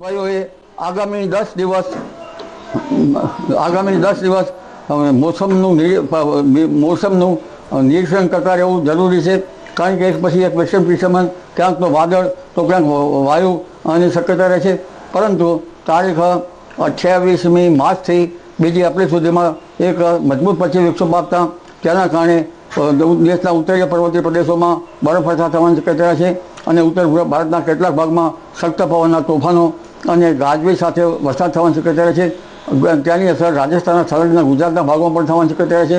ભાઈઓએ આગામી 10 દિવસ મોસમનું નિરીક્ષણ કરતા રહેવું જરૂરી છે, કારણ કે એક પછી એક વેસ્ટર્ન ડિસ્ટર્બન્સ, ક્યાંક તો વાદળ તો ક્યાંક વાયુ અને શક્યતા રહે છે. પરંતુ તારીખ 28મી માર્ચથી 2 એપ્રિલ સુધીમાં એક મજબૂત પશ્ચિમ વિક્ષોભ આપતા તેના કારણે દેશના ઉત્તરીય પર્વતીય પ્રદેશોમાં બરફવર્ષા થવાની શક્યતા છે અને ઉત્તર ભારતના કેટલાક ભાગમાં સખ્ત પવનના તોફાનો અને ગાજવીજ સાથે વરસાદ થવાની શક્યતા છે. ત્યાંની અસર રાજસ્થાનના સંલગ્ન ગુજરાતના ભાગોમાં પણ થવાની શક્યતા છે,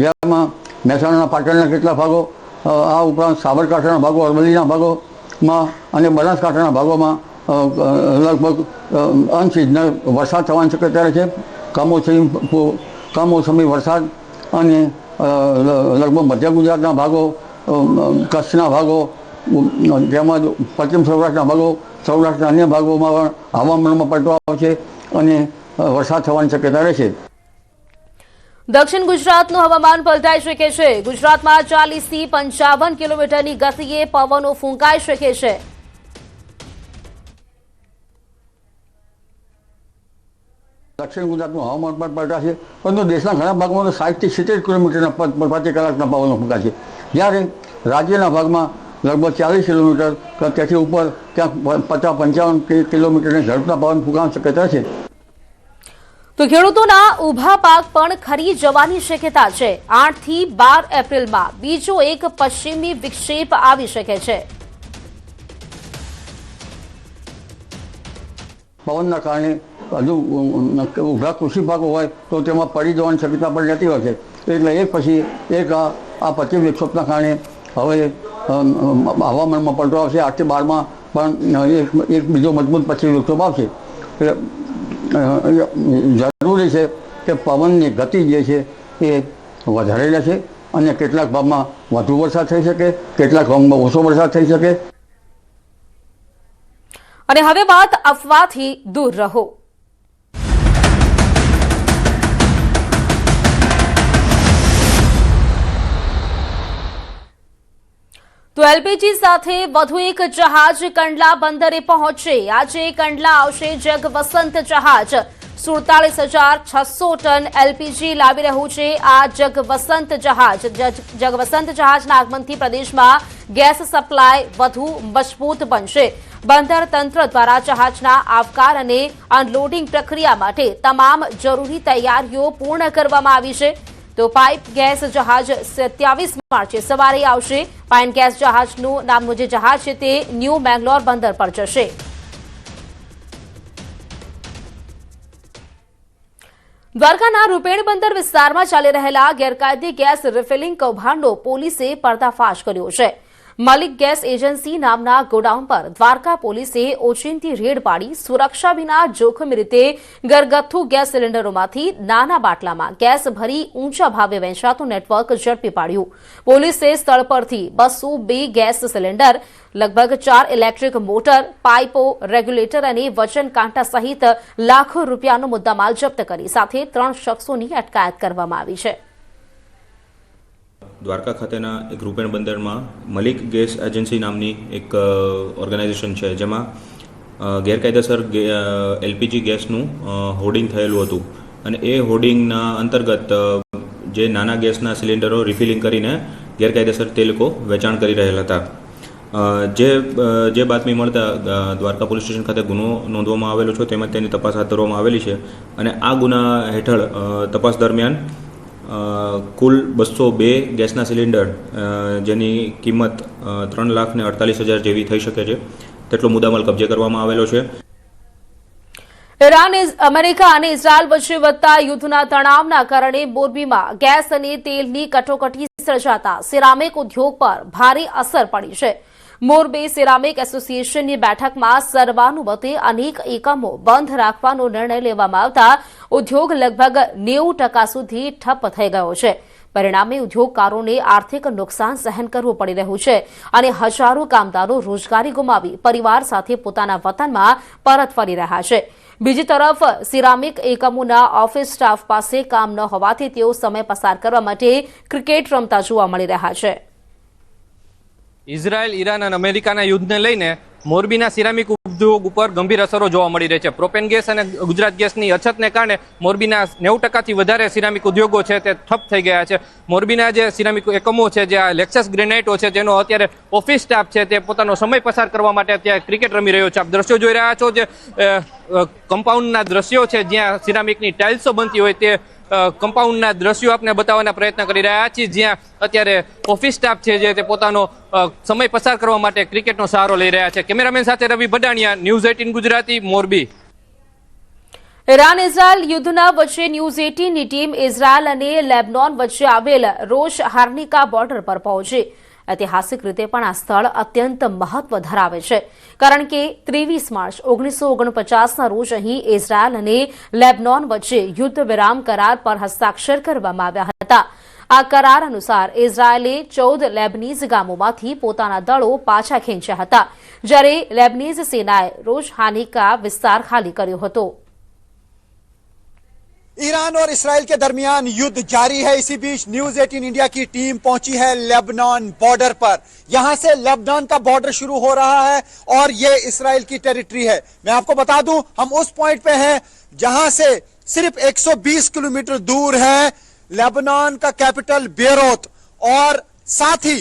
જેમાં મહેસાણાના પાટણના કેટલાક ભાગો, આ ઉપરાંત સાબરકાંઠાના ભાગો, અરવલ્લીના ભાગોમાં અને બનાસકાંઠાના ભાગોમાં લગભગ અનસિઝનલ વરસાદ થવાની શક્યતા છે. કમોસમી વરસાદ અને લગભગ મધ્ય ગુજરાતના ભાગો, કચ્છના ભાગો તેમજ પશ્ચિમ સૌરાષ્ટ્રના ભાગો, સૌરાષ્ટ્રના અન્ય ભાગોમાં પણ હવામાનમાં પલટો આવશે અને વરસાદ થવાની શક્યતા રહેશે. દક્ષિણ ગુજરાતનું હવામાન પલટાઈ શકે છે. ગુજરાતમાં 40 થી 55 કિલોમીટરની ગતિએ પવનો ફૂંકાઈ શકે છે. દક્ષિણ ગુજરાતનું હવામાન પણ પલટાશે, પરંતુ દેશના ઘણા ભાગમાં 60 થી 70 કિલોમીટરના પ્રતિ કલાકના પવનો ફૂંકાશે, જ્યારે રાજ્યના ભાગમાં લગભગ 40 કિલોમીટર તેથી ઉપર ક્યાંક 50-55 કિલોમીટરની ઝડપના પવન ફૂંકાવાની શક્યતા છે. તો ખેડૂતોના ઊભા પાક પણ ખરી જવાની શક્યતા છે. 8 થી 12 એપ્રિલમાં બીજો એક પશ્ચિમી વિક્ષેપ આવી શકે છે. પવનના કારણે હજુ ઊભા કૃષિ પાકો હોય તો તેમાં પડી જવાની શક્યતા પણ રહેતી હોય છે. એટલે એક પછી એક આ પશ્ચિમ વિક્ષોભના કારણે હવે હવામાનમાં પલટો આવશે. 8 થી 12માં પણ એક બીજો મજબૂત પશ્ચિમ વિક્ષોભ આવશે. જરૂરી છે કે પવનની ગતિ જે છે એ વધારે રહેશે અને કેટલાક ભાગમાં વધુ વરસાદ થઈ શકે, કેટલાક ભાગમાં ઓછો વરસાદ થઈ શકે. અને હવે વાત અફવાથી દૂર રહો. તો એલપીજી સાથે વધુ એક જહાજ કંડલા બંદરે પહોંચશે. આજે કંડલા આવશે જગવસંત જહાજ. 47,600 ટન એલપીજી લાવી રહ્યું છે આ જગવસંત જહાજ. જગવસંત જહાજના આગમનથી પ્રદેશમાં ગેસ સપ્લાય વધુ મજબૂત બનશે. બંદર તંત્ર દ્વારા જહાજના આવકાર અને અનલોડિંગ પ્રક્રિયા માટે તમામ જરૂરી તૈયારીઓ પૂર્ણ કરવામાં આવી છે. તો પાઇપ ગેસ જહાજ 27 માર્ચે સવારે આવશે. પાઇપ ગેસ જહાજનું નામનું જે જહાજ છે તે ન્યૂ મેંગલોર બંદર પર જશે. દ્વારકાના રૂપેણ બંદર વિસ્તારમાં ચાલી રહેલા ગેરકાયદે ગેસ રિફિલિંગ કૌભાંડનો પોલીસે પર્દાફાશ કર્યો છે. મલિક ગેસ એજન્સી નામના ગોડાઉન પર દ્વારકા પોલીસે ઓચિંતી રેડ પાડી સુરક્ષા વિના જોખમી રીતે ઘરગથ્થુ ગેસ સિલિન્ડરોમાંથી નાના બાટલામાં ગેસ ભરી ઊંચા ભાવે વેચાતું નેટવર્ક ઝડપી પાડ્યું. પોલીસે સ્થળ પરથી 202 ગેસ સિલિન્ડર, લગભગ 4 ઇલેક્ટ્રિક મોટર, પાઇપો, રેગ્યુલેટર અને વજન કાંટા સહિત લાખો રૂપિયાનો મુદ્દામાલ જપ્ત કરી સાથે 3 શખ્સોની અટકાયત કરવામાં આવી છે. દ્વારકા ખાતેના એક રૂપેણ બંદરમાં મલિક ગેસ એજન્સી નામની એક ઓર્ગેનાઇઝેશન છે, જેમાં ગેરકાયદેસર એલપીજી ગેસનું હોર્ડિંગ થયેલું હતું અને એ હોર્ડિંગના અંતર્ગત જે નાના ગેસના સિલિન્ડરો રિફિલિંગ કરીને ગેરકાયદેસર તે લોકો વેચાણ કરી રહેલા હતા. જે બાતમી મળતા દ્વારકા પોલીસ સ્ટેશન ખાતે ગુનો નોંધવામાં આવેલો છે, તેમજ તેની તપાસ હાથ ધરવામાં આવેલી છે અને આ ગુના હેઠળ તપાસ દરમિયાન કુલ 202 ગેસના સિલિન્ડર, જેની કિંમત 3,48,000 જેવી થઈ શકે છે, તેટલો મુદ્દામાલ કબજે કરવામાં આવેલો છે. ઈરાન, અમેરિકા અને ઇઝરાયલ વચ્ચે વધતા યુદ્ધના તણાવના કારણે મોરબીમાં ગેસ અને તેલની કટોકટી સર્જાતા સિરામિક ઉદ્યોગ પર ભારે અસર પડી છે. મોરબી સિરામિક એસોસિએશનની બેઠકમાં સર્વાનુમતે અનેક એકમો બંધ રાખવાનો નિર્ણય લેવામાં આવતા ઉદ્યોગ લગભગ 90% સુધી ઠપ થઈ ગયો છે. પરિણામે ઉદ્યોગકારોને આર્થિક નુકસાન સહન કરવું પડી રહ્યું છે અને હજારો કામદારો રોજગારી ગુમાવી પરિવાર સાથે પોતાના વતનમાં પરત ફરી રહ્યા છે. બીજી તરફ સિરામિક એકમોના ઓફિસ સ્ટાફ પાસે કામ ન હોવાથી તેઓ સમય પસાર કરવા માટે ક્રિકેટ રમતા જોવા મળી રહ્યા છે. ઇઝરાયલ, ઈરાન અને અમેરિકાના યુદ્ધને લઈને મોરબીના સિરામિક ઉદ્યોગ ઉપર ગંભીર અસરો જોવા મળી રહી છે. પ્રોપેન ગેસ અને ગુજરાત ગેસની અછતને કારણે મોરબીના 90%થી વધારે સિરામિક ઉદ્યોગો છે તે ઠપ થઈ ગયા છે. મોરબીના જે સિરામિક એકમો છે, જે લેક્સસ ગ્રેનાઇટો છે, જેનો અત્યારે ઓફિસ સ્ટાફ છે તે પોતાનો સમય પસાર કરવા માટે ત્યાં ક્રિકેટ રમી રહ્યો છે. આપ દ્રશ્યો જોઈ રહ્યા છો, જે કમ્પાઉન્ડના દ્રશ્યો છે જ્યાં સિરામિકની ટાઇલ્સો બનતી હોય તે કમ્પાઉન્ડના દ્રશ્યો આપને બતાવવાના પ્રયત્ન કરી રહ્યા છીએ, જ્યાં અત્યારે ઓફિસ સ્ટાફ છે જે તે પોતાનો સમય પસાર કરવા માટે ક્રિકેટનો સહારો લઈ રહ્યા છે. કેમેરામેન સાથે Ravi Bhadaniya, news 18 Gujarati, Morbi. Iran Israel યુદ્ધના વચ્ચે ન્યૂઝ 18ની ટીમ ઇઝરાયલ અને લેબનોન વચ્ચે આવેલ રોશ હાર્નિકા બોર્ડર પર પહોંચી. ઐતિહાસિક રીતે પણ આ સ્થળ અત્યંત મહત્વ ધરાવે છે, કારણ કે 23 માર્ચ 1949ના રોજ અહીં ઇઝરાયલ અને લેબનોન વચ્ચે યુદ્ધ વિરામ કરાર પર હસ્તાક્ષર કરવામાં આવ્યા હતા. આ કરાર અનુસાર ઇઝરાયેલે 14 લેબનીઝ ગામોમાંથી પોતાના દળો પાછા ખેંચ્યા હતા, જ્યારે લેબનીઝ સેનાએ રોશ હાનિકા વિસ્તાર ખાલી કર્યો હતો. ईरान और इसराइल के दरमियान युद्ध जारी है. इसी बीच न्यूज 18 इंडिया की टीम पहुंची है लेबनान बॉर्डर पर. यहां से लेबनान का बॉर्डर शुरू हो रहा है और ये इसराइल की टेरिटरी है. मैं आपको बता दूं, हम उस पॉइंट पे हैं जहां से सिर्फ 120 किलोमीटर दूर है लेबनान का कैपिटल बेरूत, और साथ ही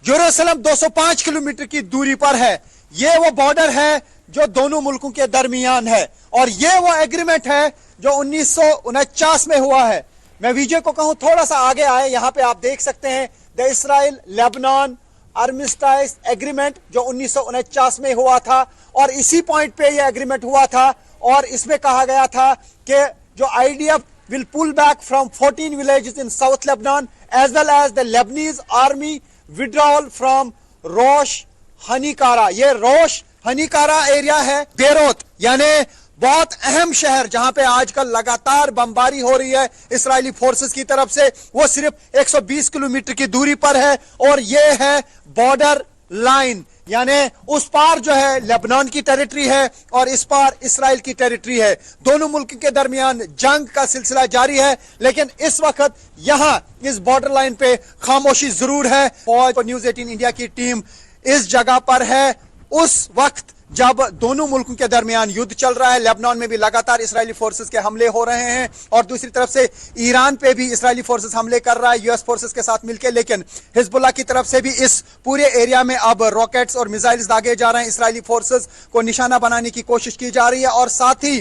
जेरूसलम 205 किलोमीटर की दूरी पर है. ये वो बॉर्डर है जो दोनों मुल्कों के दरमियान है, और ये वो एग्रीमेंट है जो 1949 में हुआ है. मैं विजय को कहूं थोड़ा सा आगे आए. यहां पे आप देख सकते हैं द इसराइल लेबनान आर्मिस्टाइज एग्रीमेंट जो 1949 में हुआ था, और इसी पॉइंट पे ये एग्रीमेंट हुआ था, और इसमें कहा गया था कि जो IDF will pull back from 14 villages in South Lebanon as well as the Lebanese army withdrawal from Rosh Hanikara. ये रोश हनीकारा एरिया है बेरूत, यानी बहुत अहम शहर जहां पे आजकल लगातार बमबारी हो रही है इस्राएली फोर्सेस की तरफ से. वो सिर्फ 120 किलोमीटर की दूरी पर है, और ये है बॉर्डर लाइन, यानी उस पार जो है लेबनान की टेरिटरी है और इस पार इसराइल की टेरिटरी है. दोनों मुल्क के दरमियान जंग का सिलसिला जारी है, लेकिन इस वक्त यहां इस बॉर्डर लाइन पे खामोशी जरूर है. और न्यूज 18 इंडिया की टीम इस जगह पर है उस वक्त जब दोनों मुल्कों के दरमियान युद्ध चल रहा है. लेबनान में भी लगातार इस्राएली फोर्सेस के हमले हो रहे हैं, और दूसरी तरफ से ईरान पे भी इस्राएली फोर्सेस हमले कर रहा है यूएस फोर्सेस के साथ मिलकर. लेकिन हिजबुल्लाह की तरफ से भी इस पूरे एरिया में अब रॉकेट्स और मिसाइल्स दागे जा रहे हैं. इस्राएली फोर्सेस को निशाना बनाने की कोशिश की जा रही है, और साथ ही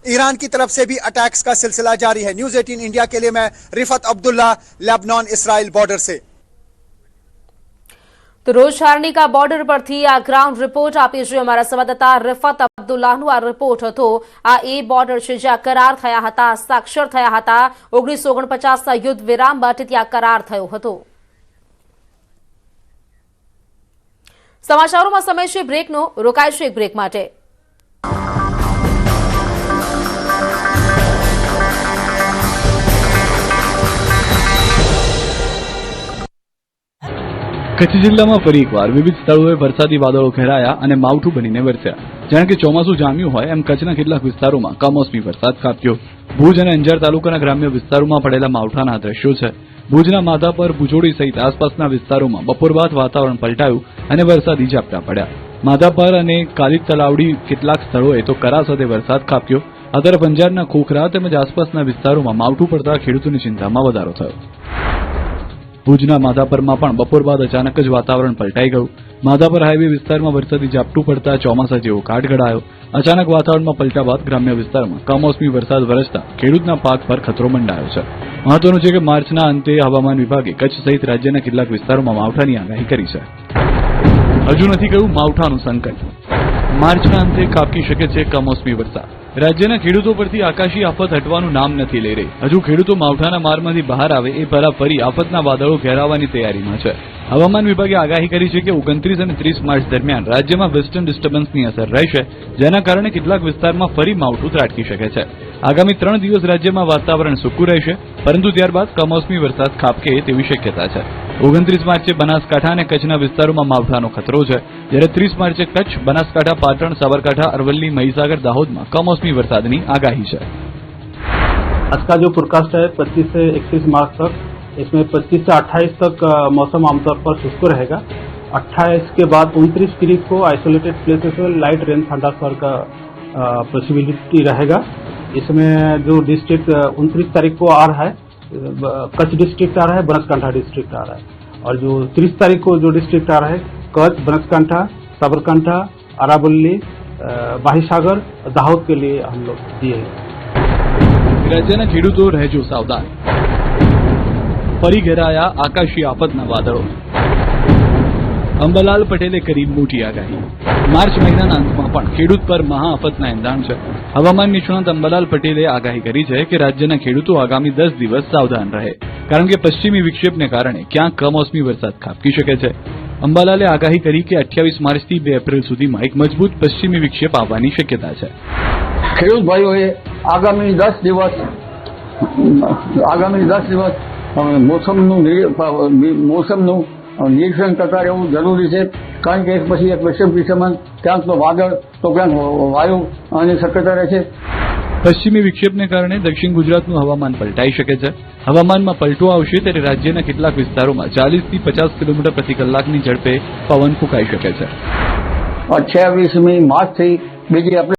ईरान की तरफ से भी अटैक्स का सिलसिला जारी है. न्यूज 18 इंडिया के लिए मैं Rifat Abdullah, Lebanon Israel border से. તો રોશ હાર્નિકા બોર્ડર પરથી આ ગ્રાઉન્ડ રિપોર્ટ આપી છે અમારા સંવાદદાતા રિફત અબ્દુલ્લાહનો આ રિપોર્ટ હતો. આ એ બોર્ડર છે જ્યાં કરાર થયા હતા, હસ્તાક્ષર થયા હતા. 1949ના યુદ્ધ વિરામ બાદ ત્યાં કરાર થયો હતો. સમાચારોમાં સમય છે બ્રેકનો. રોકાય છે એક બ્રેક માટે. કચ્છ જિલ્લામાં ફરી એકવાર વિવિધ સ્થળોએ વરસાદી વાદળો ઘેરાયા અને માવઠું બનીને વરસ્યા. જાણે કે ચોમાસું જામ્યું હોય એમ કચ્છના કેટલાક વિસ્તારોમાં કમોસમી વરસાદ ખાબક્યો. ભુજ અને અંજાર તાલુકાના ગ્રામ્ય વિસ્તારોમાં પડેલા માવઠાના દ્રશ્યો છે. ભુજના માધાપર, ભુજોડી સહિત આસપાસના વિસ્તારોમાં બપોર બાદ વાતાવરણ પલટાયું અને વરસાદી ઝાપટા પડ્યા. માધાપર અને કાલિદ તલાવડી કેટલાક સ્થળોએ તો કરા સાથે વરસાદ ખાબક્યો. આ તરફ અંજારના ખોખરા તેમજ આસપાસના વિસ્તારોમાં માવઠું પડતા ખેડૂતોની ચિંતામાં વધારો થયો. ભુજના માધાપરમાં પણ બપોર બાદ અચાનક જ વાતાવરણ પલટાઈ ગયું. માધાપર હાઈવે વિસ્તારમાં વરસાદી ઝાપટું પડતા ચોમાસા જેવો કાટ ઘડાયો. અચાનક વાતાવરણમાં પલટા બાદ ગ્રામ્ય વિસ્તારમાં કમોસમી વરસાદ વરસતા ખેડૂતના પાક પર ખતરો મંડાયો છે. મહત્વનું છે કે માર્ચના અંતે હવામાન વિભાગે કચ્છ સહિત રાજ્યના કેટલાક વિસ્તારોમાં માવઠાની આગાહી કરી છે. હજુ નથી ગયું માવઠાનું સંકટ. માર્ચના અંતે ખાબકી શકે છે કમોસમી વરસાદ. રાજ્યના ખેડૂતો પરથી આકાશી આફત હટવાનું નામ નથી લઈ રહી. હજુ ખેડૂતો માવઠાના મારમાંથી બહાર આવે એ પહેલા ફરી આફતના વાદળો ઘેરાવાની તૈયારીમાં છે. હવામાન વિભાગે આગાહી કરી છે કે 29 અને 30 માર્ચ દરમિયાન રાજ્યમાં વેસ્ટર્ન ડિસ્ટર્બન્સની અસર રહેશે, જેના કારણે કેટલાક વિસ્તારમાં ફરી માવઠું ત્રાટકી શકે છે. આગામી 3 દિવસ રાજ્યમાં વાતાવરણ સૂકું રહેશે, પરંતુ ત્યારબાદ કમોસમી વરસાદ ખાબકે તેવી શક્યતા છે. 29 માર્ચે બનાસકાંઠા અને કચ્છના વિસ્તારોમાં માવઠાનો ખતરો છે, જ્યારે 30 માર્ચે કચ્છ, બનાસકાંઠા, પાટણ, સાબરકાંઠા, અરવલ્લી, મહીસાગર, દાહોદમાં કમોસમી વરસાદની આગાહી છે. आज का जो फोरकास्ट है 25 से 31 मार्च तक, इसमें 25 से 28 तक मौसम आमतौर पर शुष्क रहेगा, 28 के बाद 29 तारीख को आइसोलेटेड प्लेसेस में लाइट रेन थंडरस्टॉर्म का पॉसिबिलिटी रहेगा। इसमें जो डिस्ट्रिक्ट 29 तारीख को आ रहा है, कच्छ डिस्ट्रिक्ट आ रहा है, बनासकांठा डिस्ट्रिक्ट आ रहा है, और जो 30 तारीख को जो डिस्ट्रिक्ट आ रहा है, कच्छ, बनासकांठा, साबरकांठा, अरावली, बाहिसागर, दाहोद के लिए हम लोग दिए हैं। રાજ્યના ખેડૂતો રહેજો સાવધાન. ફરી ઘેરાયા આકાશી આફતના વાદળો. અંબાલાલ પટેલે કરી મોટી આગાહી. માર્ચ મહિનાના અંતમાં પણ ખેડૂત પર મહાઆફતના એંધાણ છે. હવામાન નિષ્ણાત અંબાલાલ પટેલે આગાહી કરી છે કે રાજ્યના ખેડૂતો આગામી 10 દિવસ સાવધાન રહે, કારણ કે પશ્ચિમી વિક્ષેપને કારણે ક્યાંક કમોસમી વરસાદ ખાબકી શકે છે. અંબાલાલે આગાહી કરી કે 28 માર્ચથી 2 એપ્રિલ સુધીમાં એક મજબૂત પશ્ચિમી વિક્ષેપ આવવાની શક્યતા છે. ખેડૂત ભાઈઓએ આગામી 10 દિવસ મોસમનું નિરીક્ષણ કરતા રહેવું જરૂરી છે, કારણ કે એક પછી એક વેસ્ટર્ન ડિસ્ટર્બન્સ, ક્યાંક તો વાદળ તો ક્યાંક વાયુ અને શક્યતા રહે છે. પશ્ચિમી વિક્ષેપને કારણે દક્ષિણ ગુજરાતનું હવામાન પલટાઈ શકે છે. હવામાનમાં પલટો આવશે ત્યારે રાજ્યના કેટલાક વિસ્તારોમાં 40 થી 50 કિલોમીટર પ્રતિ કલાકની ઝડપે પવન ફૂંકાઈ શકે છે. 28મી માર્ચથી 2 એપ્રિલ